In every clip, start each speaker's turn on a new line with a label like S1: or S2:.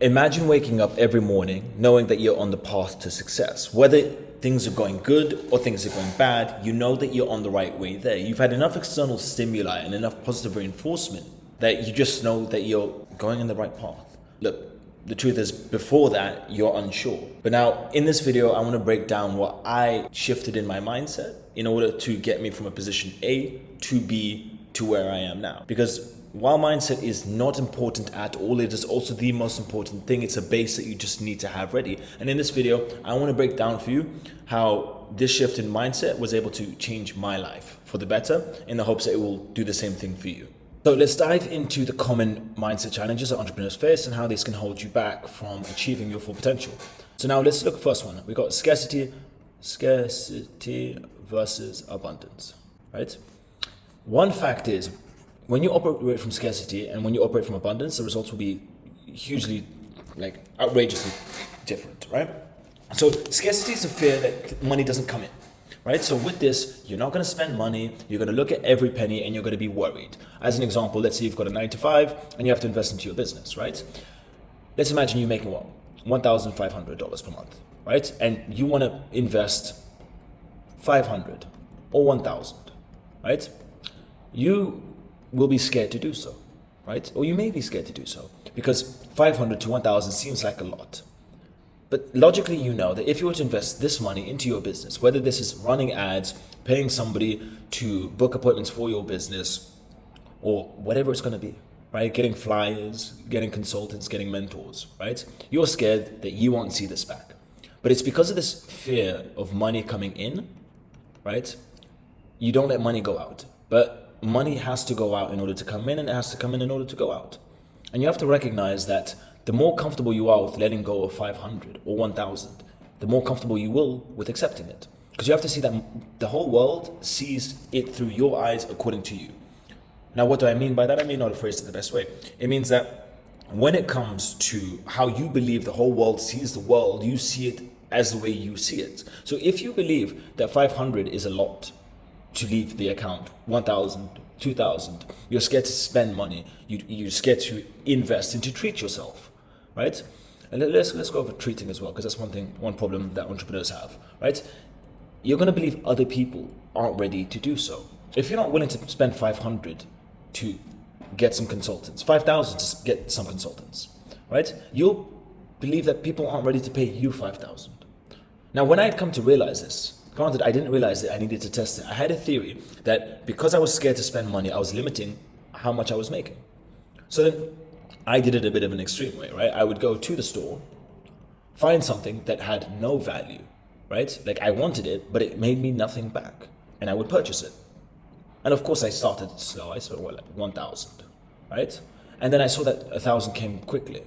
S1: Imagine waking up every morning knowing that you're on the path to success. Whether things are going good or things are going bad, you know that you're on the right way there. You've had enough external stimuli and enough positive reinforcement that you just know that you're going in the right path. Look, the truth is, before that, you're unsure. But now, in this video, I want to break down what I shifted in my mindset in order to get me from a position A to B to where I am now. Because while mindset is not important at all, it is also the most important thing. It's a base that you just need to have ready. And in this video, I want to break down for you how this shift in mindset was able to change my life for the better, in the hopes that it will do the same thing for you. So let's dive into the common mindset challenges that entrepreneurs face and how these can hold you back from achieving your full potential. So now let's look at the first one. We got scarcity versus abundance, right? One fact is, when you operate from scarcity and when you operate from abundance, the results will be hugely, outrageously different, right? So scarcity is a fear that money doesn't come in, right? So with this, you're not going to spend money, you're going to look at every penny and you're going to be worried. As an example, let's say you've got a 9 to 5 and you have to invest into your business, right? Let's imagine you're making what? $1,500 per month, right? And you want to invest 500 or 1,000, right? You will be scared to do so, right? Or you may be scared to do so because 500 to 1,000 seems like a lot. But logically, you know that if you were to invest this money into your business, whether this is running ads, paying somebody to book appointments for your business, or whatever it's going to be, right? Getting flyers, getting consultants, getting mentors, right? You're scared that you won't see this back. But it's because of this fear of money coming in, right? You don't let money go out. But money has to go out in order to come in, and it has to come in order to go out. And you have to recognize that the more comfortable you are with letting go of 500 or 1,000, the more comfortable you will with accepting it. Because you have to see that the whole world sees it through your eyes according to you. Now, what do I mean by that? I may not have phrased it the best way. It means that when it comes to how you believe the whole world sees the world, you see it as the way you see it. So if you believe that 500 is a lot to leave the account, 1,000, 2,000, you're scared to spend money, you're scared to invest and to treat yourself, right? And let's go over treating as well, because that's one problem that entrepreneurs have, right? You're going to believe other people aren't ready to do so. If you're not willing to spend 500 to get some consultants, 5,000 to get some consultants, right? You'll believe that people aren't ready to pay you 5,000. Now, when I had come to realize this, granted, I didn't realize that I needed to test it. I had a theory that because I was scared to spend money, I was limiting how much I was making. So then I did it a bit of an extreme way, right? I would go to the store, find something that had no value, right? Like I wanted it, but it made me nothing back, and I would purchase it. And of course I started slow. I started like 1,000, right? And then I saw that 1,000 came quickly.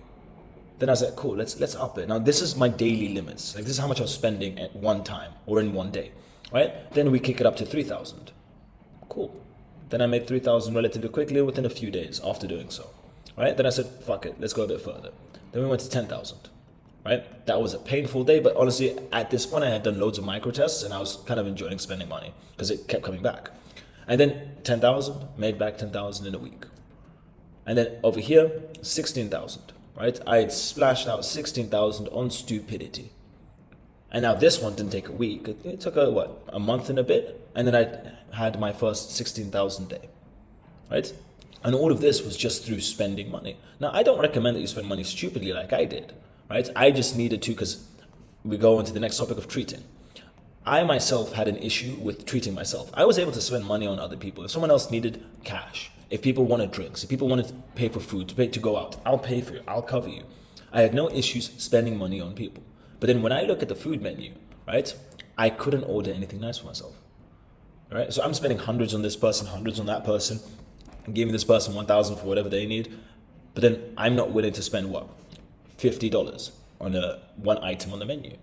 S1: Then I was like, cool, let's up it. Now this is my daily limits. Like this is how much I was spending at one time or in one day, right? Then we kick it up to 3,000. Cool. Then I made 3,000 relatively quickly within a few days after doing so, right? Then I said, fuck it, let's go a bit further. Then we went to 10,000, right? That was a painful day, but honestly, at this point I had done loads of micro tests and I was kind of enjoying spending money because it kept coming back. And then 10,000, made back 10,000 in a week. And then over here, 16,000. Right? I had splashed out 16,000 on stupidity. And now this one didn't take a week. It took a month and a bit. And then I had my first 16,000 day. Right? And all of this was just through spending money. Now, I don't recommend that you spend money stupidly like I did. Right? I just needed to, because we go into the next topic of treating. I myself had an issue with treating myself. I was able to spend money on other people. If someone else needed cash, if people wanted drinks, if people wanted to pay for food, to go out, I'll pay for you, I'll cover you. I had no issues spending money on people. But then when I look at the food menu, right, I couldn't order anything nice for myself. Right? So I'm spending hundreds on this person, hundreds on that person, and giving this person 1,000 for whatever they need. But then I'm not willing to spend $50 on one item on the menu.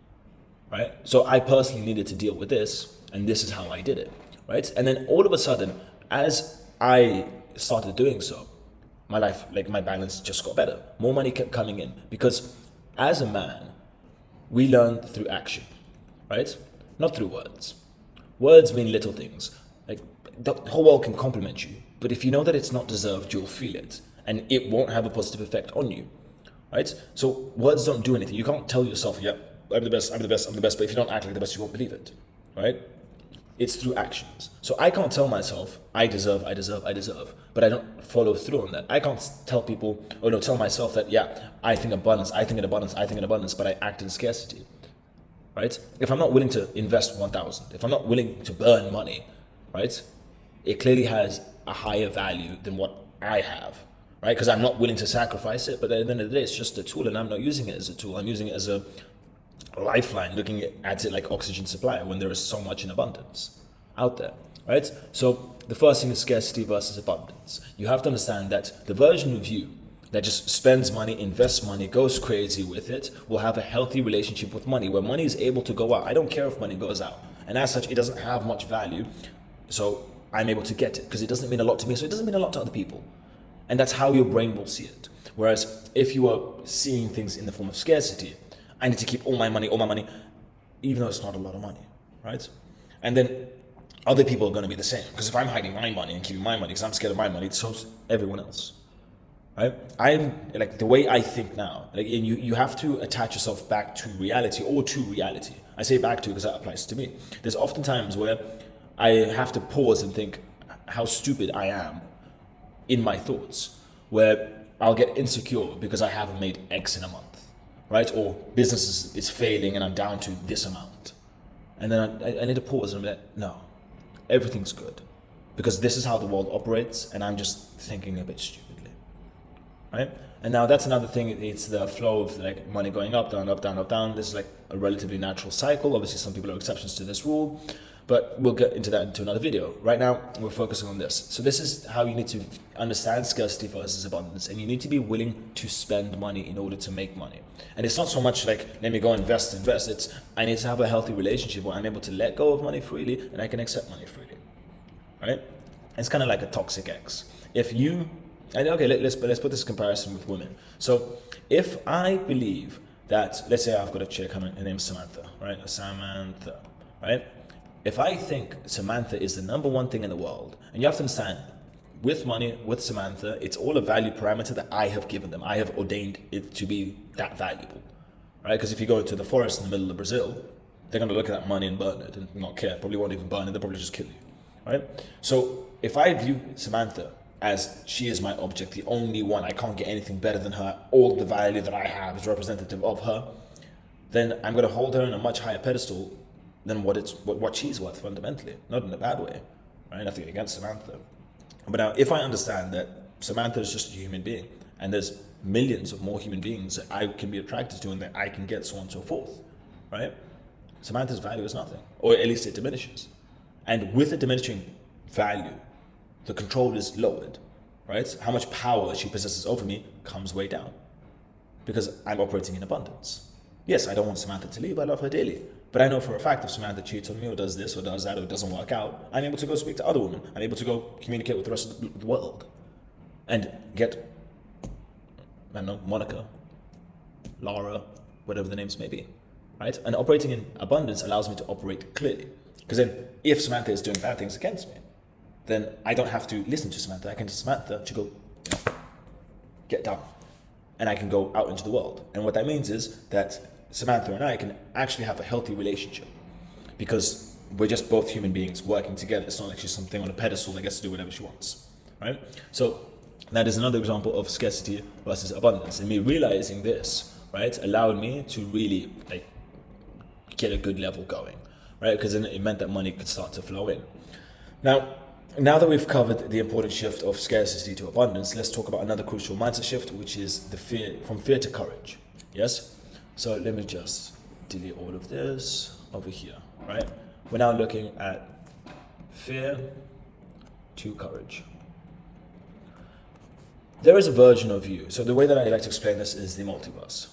S1: Right? So I personally needed to deal with this, and this is how I did it. Right? And then all of a sudden, as I started doing so, my life, my balance just got better. More money kept coming in because as a man, we learn through action, right? Not through words. Words mean little things. Like the whole world can compliment you, but if you know that it's not deserved, you'll feel it and it won't have a positive effect on you. right? So words don't do anything. You can't tell yourself, yeah, I'm the best, I'm the best, I'm the best, but if you don't act like the best, you won't believe it, right? It's through actions. So I can't tell myself, I deserve, I deserve, I deserve, but I don't follow through on that. I can't tell people, or no, tell myself that, yeah, I think abundance, I think in abundance, I think in abundance, but I act in scarcity, right? If I'm not willing to invest 1,000, if I'm not willing to burn money, right? It clearly has a higher value than what I have, right? Because I'm not willing to sacrifice it, but at the end of the day, it's just a tool and I'm not using it as a tool. I'm using it as a lifeline, looking at it like oxygen supply when there is so much in abundance out there, right? So the first thing is scarcity versus abundance. You have to understand that the version of you that just spends money, invests money, goes crazy with it, will have a healthy relationship with money, where money is able to go out. I don't care if money goes out. And as such, it doesn't have much value. So I'm able to get it because it doesn't mean a lot to me. So it doesn't mean a lot to other people. And that's how your brain will see it. Whereas if you are seeing things in the form of scarcity, I need to keep all my money, even though it's not a lot of money, right? And then other people are going to be the same. Because if I'm hiding my money and keeping my money because I'm scared of my money, so's everyone else, right? I'm like, the way I think now, like, and you have to attach yourself back to reality or to reality. I say back to because that applies to me. There's often times where I have to pause and think how stupid I am in my thoughts, where I'll get insecure because I haven't made X in a month, right? Or business is failing and I'm down to this amount. And then I need to pause and be like, no, everything's good. Because this is how the world operates and I'm just thinking a bit stupidly, right? And now that's another thing, it's the flow of like money going up, down, up, down, up, down. This is like a relatively natural cycle. Obviously some people are exceptions to this rule, but we'll get into that into another video. Right now, we're focusing on this. So this is how you need to understand scarcity versus abundance. And you need to be willing to spend money in order to make money. And it's not so much like, let me go invest. It's, I need to have a healthy relationship where I'm able to let go of money freely and I can accept money freely, right? It's kind of like a toxic ex. If you, and okay, let's put this comparison with women. So if I believe that, let's say I've got a chick, her name's Samantha, right? Samantha, right? If I think Samantha is the number one thing in the world, and you have to understand, with money, with Samantha, it's all a value parameter that I have given them. I have ordained it to be that valuable, right? Because if you go to the forest in the middle of Brazil, they're going to look at that money and burn it and not care. Probably won't even burn it. They'll probably just kill you, right? So if I view Samantha as she is my object, the only one, I can't get anything better than her, all the value that I have is representative of her, then I'm going to hold her in a much higher pedestal than what she's worth fundamentally, not in a bad way, right? Nothing against Samantha. But now, if I understand that Samantha is just a human being, and there's millions of more human beings that I can be attracted to and that I can get, so on and so forth, right? Samantha's value is nothing, or at least it diminishes. And with a diminishing value, the control is lowered, right? How much power she possesses over me comes way down because I'm operating in abundance. Yes, I don't want Samantha to leave. I love her dearly. But I know for a fact if Samantha cheats on me or does this or does that or it doesn't work out, I'm able to go speak to other women. I'm able to go communicate with the rest of the world and get, I don't know, Monica, Laura, whatever the names may be, right? And operating in abundance allows me to operate clearly. Because then if Samantha is doing bad things against me, then I don't have to listen to Samantha. I can tell Samantha to go, get down. And I can go out into the world. And what that means is that Samantha and I can actually have a healthy relationship because we're just both human beings working together. It's not like she's something on a pedestal that gets to do whatever she wants, right? So that is another example of scarcity versus abundance. And me realizing this, right, allowed me to really like get a good level going, right? Because then it meant that money could start to flow in. Now that we've covered the important shift of scarcity to abundance, let's talk about another crucial mindset shift, which is the from fear to courage. Yes? So let me just delete all of this over here, right? We're now looking at fear to courage. There is a version of you. So the way that I like to explain this is the multiverse,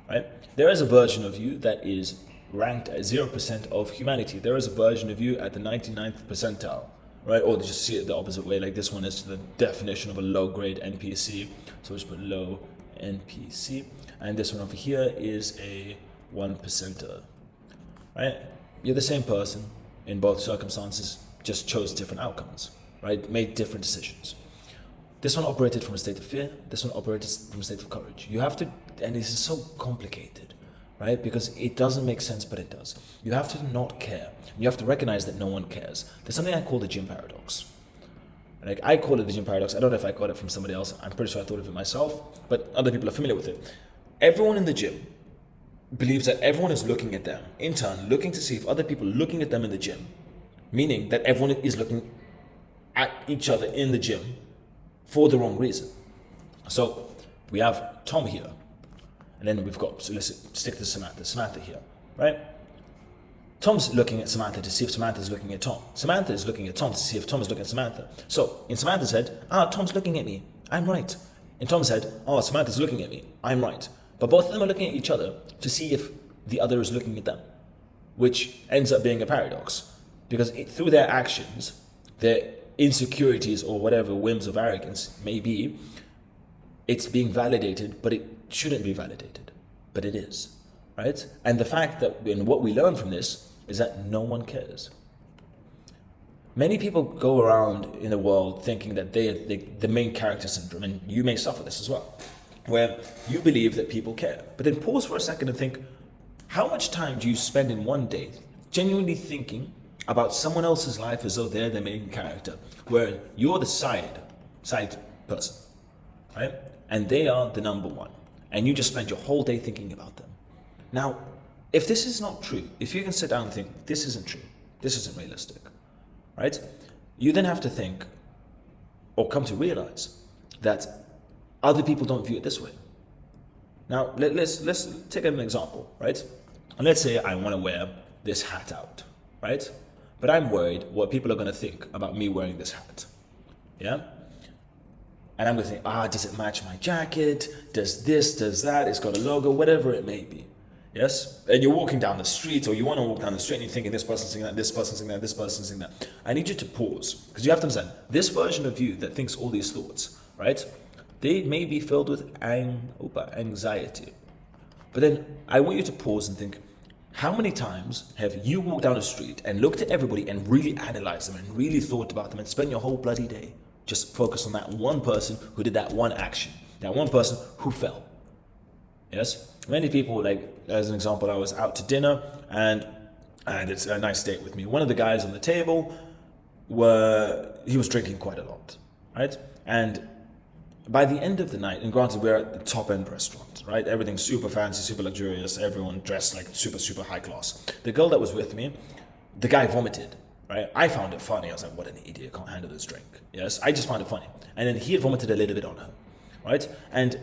S1: right? There is a version of you that is ranked at 0% of humanity. There is a version of you at the 99th percentile, right? Or just see it the opposite way. Like this one is the definition of a low grade NPC. So we'll just put low NPC. And this one over here is a 1%er, right? You're the same person in both circumstances, just chose different outcomes, right? Made different decisions. This one operated from a state of fear. This one operated from a state of courage. You have to, and this is so complicated, right? Because it doesn't make sense, but it does. You have to not care. You have to recognize that no one cares. There's something I call the gym paradox. Like, I call it the gym paradox. I don't know if I got it from somebody else. I'm pretty sure I thought of it myself, but other people are familiar with it. Everyone in the gym believes that everyone is looking at them, in turn, looking to see if other people are looking at them in the gym, meaning that everyone is looking at each other in the gym for the wrong reason. So we have Tom here, and then we've got, so let's stick to Samantha here, right? Tom's looking at Samantha to see if Samantha's looking at Tom. Samantha is looking at Tom to see if Tom is looking at Samantha. So in Samantha's head, Tom's looking at me, I'm right. In Tom's head, Samantha's looking at me, I'm right. But both of them are looking at each other to see if the other is looking at them, which ends up being a paradox, because through their actions, their insecurities or whatever whims of arrogance may be, it's being validated, but it shouldn't be validated, but it is, right? And the fact that, and what we learn from this, is that no one cares. Many people go around in the world thinking that they the main character syndrome, and you may suffer this as well, where you believe that people care. But then pause for a second and think, how much time do you spend in one day genuinely thinking about someone else's life as though they're the main character, where you're the side person, right? And they are the number one, and you just spend your whole day thinking about them. Now, if this is not true, if you can sit down and think, this isn't true, this isn't realistic, right? You then have to think, or come to realize, that other people don't view it this way. Now, let's take an example, right? And let's say I want to wear this hat out, right? But I'm worried what people are going to think about me wearing this hat, yeah? And I'm going to think, does it match my jacket? Does this, does that? It's got a logo, whatever it may be. Yes? And you're walking down the street, or you want to walk down the street and you're thinking, this person's saying that, this person's saying that, this person's saying that. I need you to pause, because you have to understand, this version of you that thinks all these thoughts, right? They may be filled with anxiety. But then I want you to pause and think, how many times have you walked down the street and looked at everybody and really analyzed them and really thought about them and spent your whole bloody day just focused on that one person who did that one action, that one person who fell? Yes? Many people, like, as an example, I was out to dinner and it's a nice date with me. One of the guys on the table he was drinking quite a lot, right? And by the end of the night, and granted we're at the top end restaurant, right? Everything's super fancy, super luxurious, everyone dressed like super, super high class. The girl that was with me, the guy vomited, right? I found it funny. I was like, what an idiot, can't handle this drink. Yes, I just found it funny. And then he had vomited a little bit on her, right? And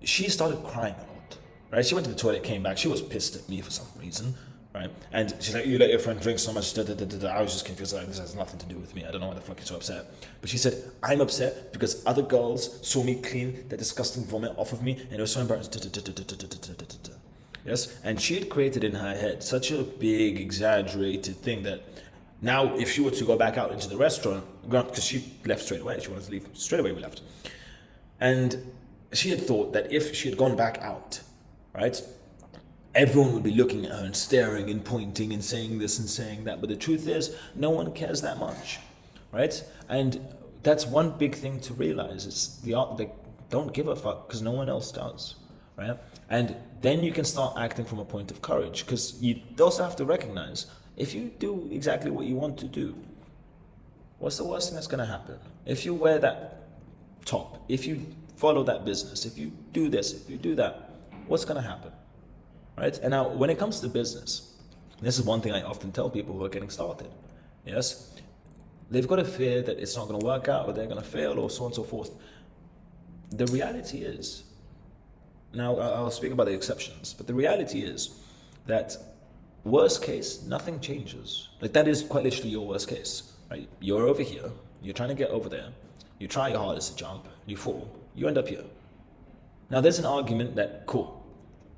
S1: she started crying a lot, right? She went to the toilet, came back, she was pissed at me for some reason, right? And she's like, you let your friend drink so much, I was just confused, like, this has nothing to do with me, I don't know why the fuck you're so upset. But she said, I'm upset because other girls saw me clean that disgusting vomit off of me, and it was so embarrassing. Yes, and she had created in her head such a big, exaggerated thing that now if she were to go back out into the restaurant, because she left straight away, she wanted to leave straight away, we left. And she had thought that if she had gone back out, right, everyone would be looking at her and staring and pointing and saying this and saying that. But the truth is, no one cares that much, right? And that's one big thing to realize, is they don't give a fuck because no one else does, right? And then you can start acting from a point of courage, because you also have to recognize, if you do exactly what you want to do, what's the worst thing that's going to happen? If you wear that top, if you follow that business, if you do this, if you do that, what's going to happen? Right? And now, when it comes to business, this is one thing I often tell people who are getting started. Yes? They've got a fear that it's not going to work out, or they're going to fail, or so on and so forth. The reality is, now I'll speak about the exceptions, but the reality is that worst case, nothing changes. Like, that is quite literally your worst case, right? You're over here, you're trying to get over there, you try your hardest to jump, you fall, you end up here. Now, there's an argument that, cool,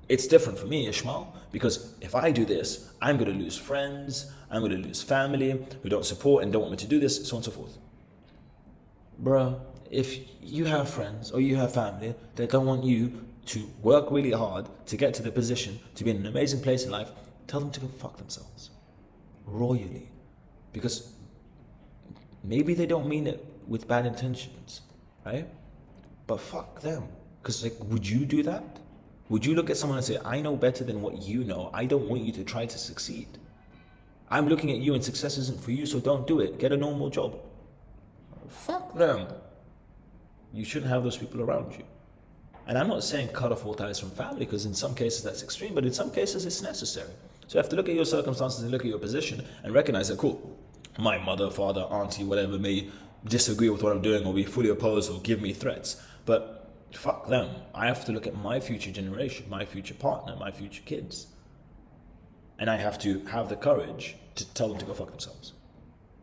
S1: it's different for me, Ismael, because if I do this, I'm going to lose friends, I'm going to lose family who don't support and don't want me to do this, so on and so forth. Bruh, if you have friends or you have family that don't want you to work really hard to get to the position, to be in an amazing place in life, tell them to go fuck themselves. Royally. Because maybe they don't mean it with bad intentions, right? But fuck them. Because like, would you do that? Would you look at someone and say, I know better than what you know. I don't want you to try to succeed. I'm looking at you and success isn't for you, so don't do it. Get a normal job. Fuck them. You shouldn't have those people around you. And I'm not saying cut off all ties from family, because in some cases that's extreme, but in some cases it's necessary. So you have to look at your circumstances and look at your position and recognize that, cool, my mother, father, auntie, whatever may disagree with what I'm doing or be fully opposed or give me threats. But fuck them. I have to look at my future generation, my future partner, my future kids. And I have to have the courage to tell them to go fuck themselves.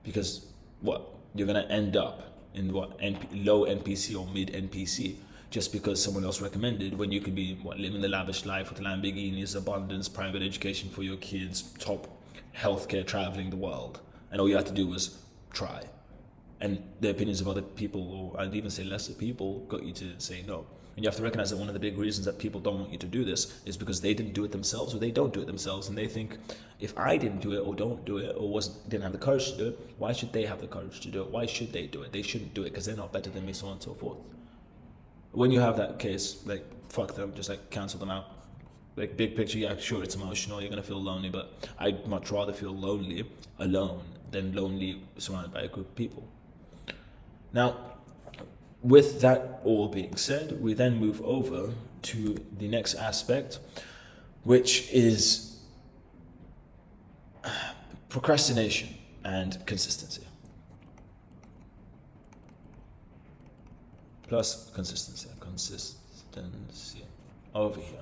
S1: Because what? You're going to end up in what? Low NPC or mid NPC just because someone else recommended, when you could be living the lavish life with Lamborghinis, abundance, private education for your kids, top healthcare, traveling the world. And all you had to do was try. And the opinions of other people, or I'd even say lesser people, got you to say no. And you have to recognize that one of the big reasons that people don't want you to do this is because they didn't do it themselves, or they don't do it themselves, and they think, if I didn't do it, or don't do it, or didn't have the courage to do it, why should they have the courage to do it? Why should they do it? They shouldn't do it because they're not better than me, so on and so forth. When you have that case, like, fuck them, just like cancel them out. Like, big picture, yeah, sure, it's emotional, you're gonna feel lonely, but I'd much rather feel lonely alone than lonely surrounded by a group of people. Now, with that all being said, we then move over to the next aspect, which is procrastination and consistency. Plus consistency over here.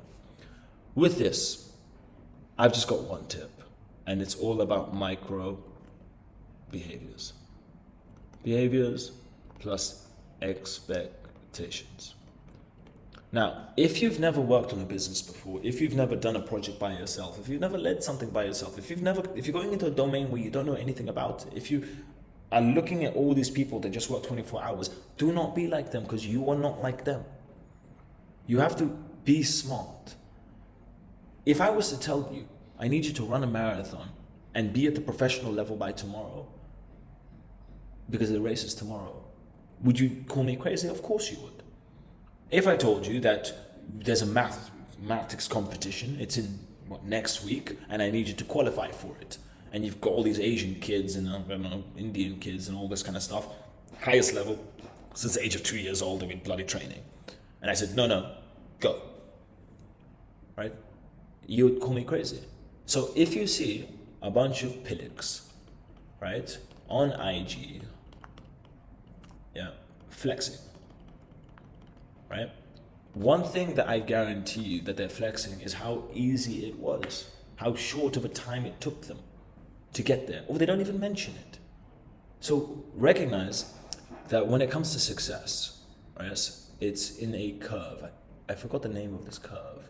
S1: With this, I've just got one tip, and it's all about micro behaviors. Behaviors plus expectations. Now, if you've never worked on a business before, if you've never done a project by yourself, if you've never led something by yourself, if you're going into a domain where you don't know anything about it, if you are looking at all these people that just work 24 hours, do not be like them, because you are not like them. You have to be smart. If I was to tell you, I need you to run a marathon and be at the professional level by tomorrow, because the race is tomorrow, would you call me crazy? Of course you would. If I told you that there's a mathematics competition, it's in next week, and I need you to qualify for it, and you've got all these Asian kids and Indian kids and all this kind of stuff, highest level since the age of 2 years old, doing bloody training, and I said, no, go, right? You would call me crazy. So if you see a bunch of pics, right, on IG, flexing, right? One thing that I guarantee you that they're flexing is how easy it was, how short of a time it took them to get there, or they don't even mention it. So recognize that when it comes to success, right, it's in a curve. I forgot the name of this curve,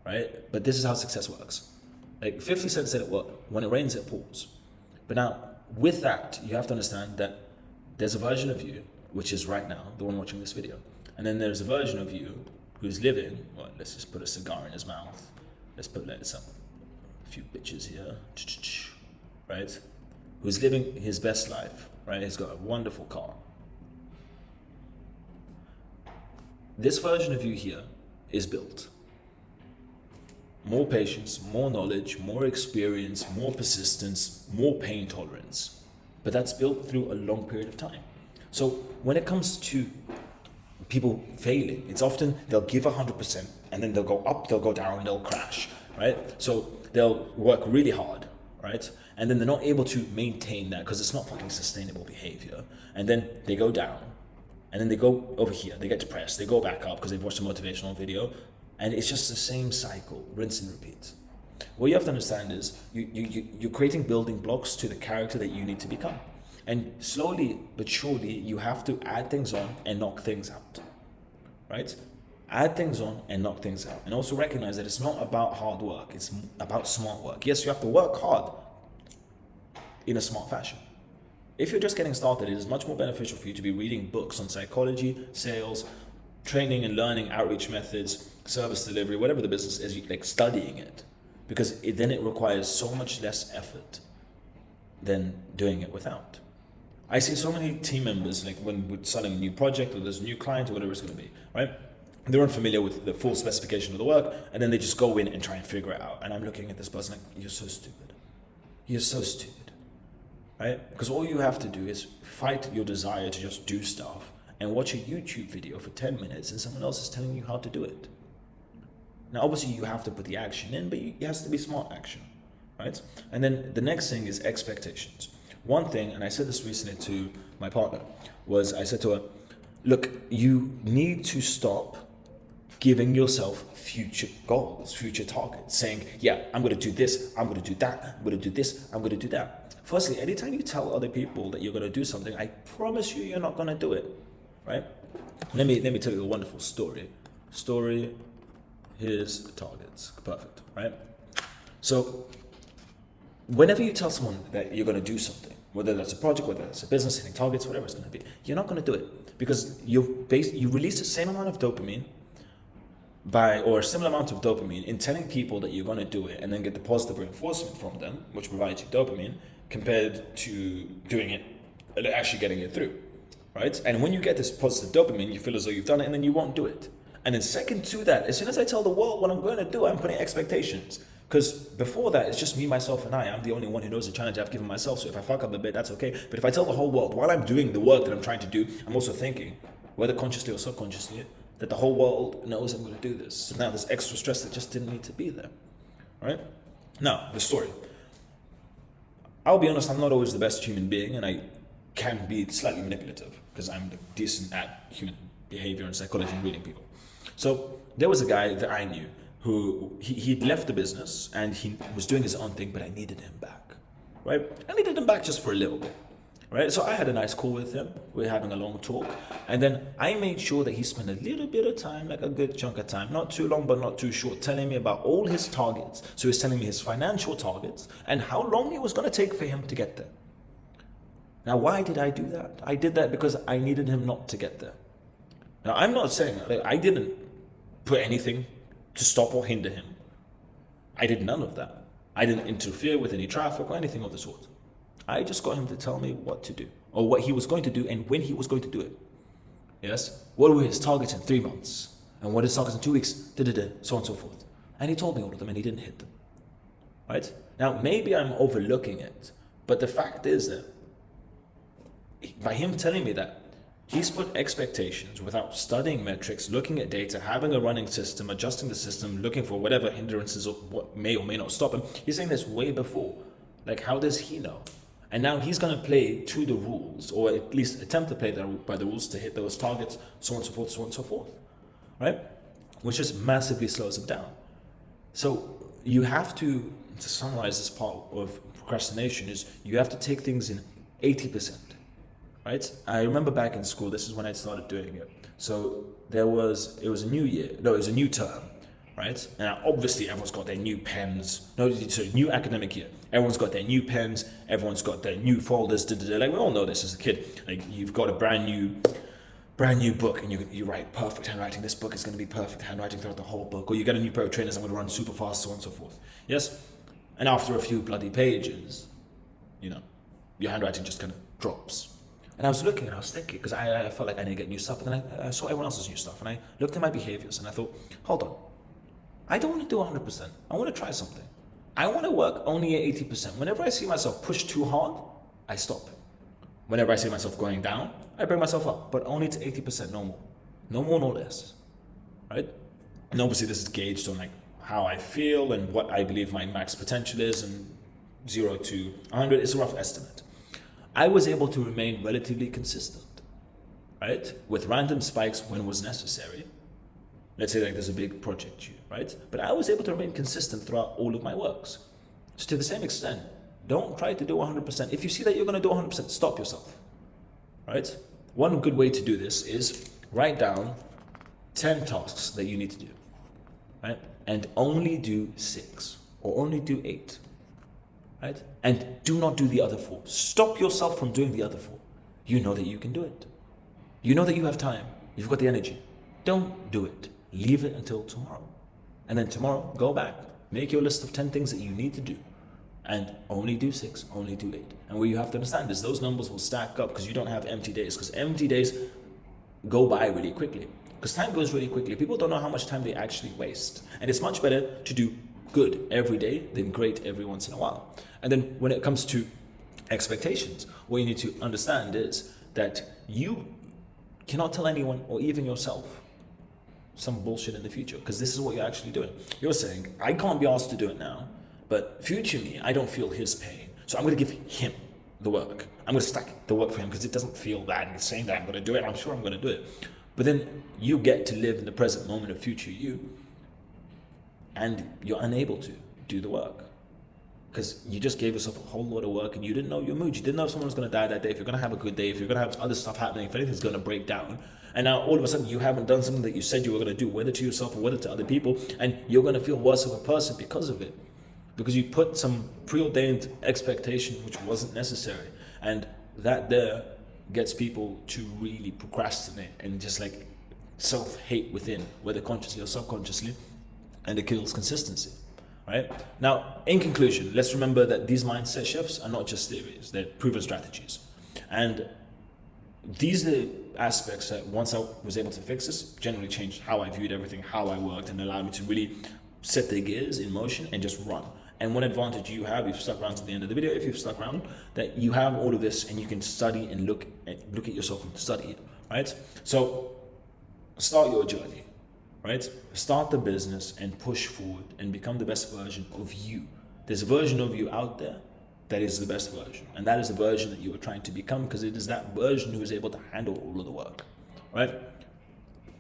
S1: right? But this is how success works. Like 50 Cent said it, when it rains, it pours. But now, with that, you have to understand that there's a version of you, which is right now, the one watching this video. And then there's a version of you who's living, let's just put a cigar in his mouth. Let's put some few bitches here, right? Who's living his best life, right? He's got a wonderful car. This version of you here is built. More patience, more knowledge, more experience, more persistence, more pain tolerance. But that's built through a long period of time. So when it comes to people failing, it's often they'll give 100% and then they'll go up, they'll go down, they'll crash, right? So they'll work really hard, right? And then they're not able to maintain that because it's not fucking sustainable behavior. And then they go down, and then they go over here, they get depressed, they go back up because they've watched a motivational video, and it's just the same cycle, rinse and repeat. What you have to understand is you're creating building blocks to the character that you need to become. And slowly but surely, you have to add things on and knock things out, right? Add things on and knock things out. And also recognize that it's not about hard work, it's about smart work. Yes, you have to work hard in a smart fashion. If you're just getting started, it is much more beneficial for you to be reading books on psychology, sales, training and learning outreach methods, service delivery, whatever the business is, like studying it. Because then it requires so much less effort than doing it without. I see so many team members, like when we're starting a new project or there's a new client or whatever it's going to be, right? They're unfamiliar with the full specification of the work, and then they just go in and try and figure it out. And I'm looking at this person like, you're so stupid. You're so stupid, right? Because all you have to do is fight your desire to just do stuff and watch a YouTube video for 10 minutes and someone else is telling you how to do it. Now, obviously you have to put the action in, but it has to be smart action, right? And then the next thing is expectations. One thing, and I said this recently to my partner, was I said to her, look, you need to stop giving yourself future goals, future targets, saying, yeah, I'm going to do this, I'm going to do that, I'm going to do this, I'm going to do that. Firstly, anytime you tell other people that you're going to do something, I promise you're not going to do it, right? Let me tell you a wonderful story. Here's the targets. Perfect, right? So whenever you tell someone that you're going to do something, whether that's a project, whether that's a business, hitting targets, whatever it's going to be, you're not going to do it because you release the same amount of dopamine or a similar amount of dopamine in telling people that you're going to do it and then get the positive reinforcement from them, which provides you dopamine, compared to doing it, actually getting it through, right? And when you get this positive dopamine, you feel as though you've done it and then you won't do it. And then second to that, as soon as I tell the world what I'm going to do, I'm putting expectations. Because before that, it's just me, myself, and I'm the only one who knows the challenge I've given myself. So if I fuck up a bit, that's okay. But if I tell the whole world while I'm doing the work that I'm trying to do, I'm also thinking, whether consciously or subconsciously, that the whole world knows I'm going to do this. So now there's extra stress that just didn't need to be there, right? Now, the story. I'll be honest, I'm not always the best human being, and I can be slightly manipulative because I'm decent at human behavior and psychology and reading people. So there was a guy that I knew who he'd left the business and he was doing his own thing, but I needed him back, right? I needed him back just for a little bit. Right, so I had a nice call with him. We were having a long talk, and then I made sure that he spent a little bit of time, like a good chunk of time, not too long but not too short, telling me about all his targets. So he was telling me his financial targets and how long it was going to take for him to get there. Now, why did I do that? I did that because I needed him not to get there. Now, I'm not saying I didn't put anything to stop or hinder him. I did none of that. I didn't interfere with any traffic or anything of the sort. I just got him to tell me what to do, or what he was going to do and when he was going to do it. Yes? What were his targets in 3 months? And what his targets in 2 weeks? So on and so forth. And he told me all of them and he didn't hit them. Right? Now, maybe I'm overlooking it, but the fact is that by him telling me that, he's put expectations without studying metrics, looking at data, having a running system, adjusting the system, looking for whatever hindrances or what may or may not stop him. He's saying this way before. Like, how does he know? And now he's going to play to the rules, or at least attempt to play by the rules to hit those targets, so on and so forth, so on and so forth, right? Which just massively slows him down. So you have to summarize this part of procrastination is you have to take things in 80%, right? I remember back in school, this is when I started doing it. So it was a new term, right? And obviously everyone's got their new pens. No, it's a new academic year. Everyone's got their new pens. Everyone's got their new folders. Like we all know this as a kid. Like you've got a brand new book and you write perfect handwriting. This book is going to be perfect handwriting throughout the whole book. Or you get a new pair of trainers. I'm going to run super fast, so on and so forth. Yes? And after a few bloody pages, your handwriting just kind of drops. And I was looking and I was thinking, because I felt like I need to get new stuff. And then I saw everyone else's new stuff. And I looked at my behaviors and I thought, hold on. I don't want to do 100%. I want to try something. I want to work only at 80%. Whenever I see myself push too hard, I stop. Whenever I see myself going down, I bring myself up, but only to 80%, no more. No more, no less. Right? And obviously this is gauged on like how I feel and what I believe my max potential is, and 0 to 100 is a rough estimate. I was able to remain relatively consistent, right? With random spikes when was necessary. Let's say like there's a big project due, right? But I was able to remain consistent throughout all of my works. So to the same extent, don't try to do 100%. If you see that you're going to do 100%, stop yourself, right? One good way to do this is write down 10 tasks that you need to do, right? And only do 6 or only do 8, right? And do not do the other 4. Stop yourself from doing the other 4. You know that you can do it. You know that you have time. You've got the energy. Don't do it. Leave it until tomorrow. And then tomorrow, go back. Make your list of 10 things that you need to do. and only do 6, only do 8. And what you have to understand is those numbers will stack up because you don't have empty days, because empty days go by really quickly. Because time goes really quickly. People don't know how much time they actually waste. And it's much better to do good every day than great every once in a while. And then when it comes to expectations, what you need to understand is that you cannot tell anyone or even yourself some bullshit in the future, because this is what you're actually doing. You're saying, I can't be asked to do it now, but future me, I don't feel his pain. So I'm going to give him the work. I'm going to stack the work for him because it doesn't feel bad. And saying that I'm going to do it, I'm sure I'm going to do it. But then you get to live in the present moment of future you, and you're unable to do the work because you just gave yourself a whole lot of work and you didn't know your mood. You didn't know if someone was going to die that day, if you're going to have a good day, if you're going to have other stuff happening, if anything's going to break down. And now all of a sudden you haven't done something that you said you were going to do, whether to yourself or whether to other people, and you're going to feel worse of a person because of it, because you put some preordained expectation which wasn't necessary. And that there gets people to really procrastinate and just like self-hate within, whether consciously or subconsciously, and it kills consistency. Right? Now, in conclusion, let's remember that these mindset shifts are not just theories, they're proven strategies. And these are the aspects that once I was able to fix this, generally changed how I viewed everything, how I worked, and allowed me to really set the gears in motion and just run. And one advantage you have, if you've stuck around to the end of the video, if you've stuck around, that you have all of this and you can study and look at yourself and study it, right? So start your journey, right? Start the business and push forward and become the best version of you. There's a version of you out there that is the best version. And that is the version that you are trying to become, because it is that version who is able to handle all of the work, right?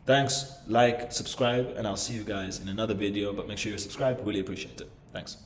S1: Thanks, like, subscribe, and I'll see you guys in another video, but make sure you're subscribed. Really appreciate it. Thanks.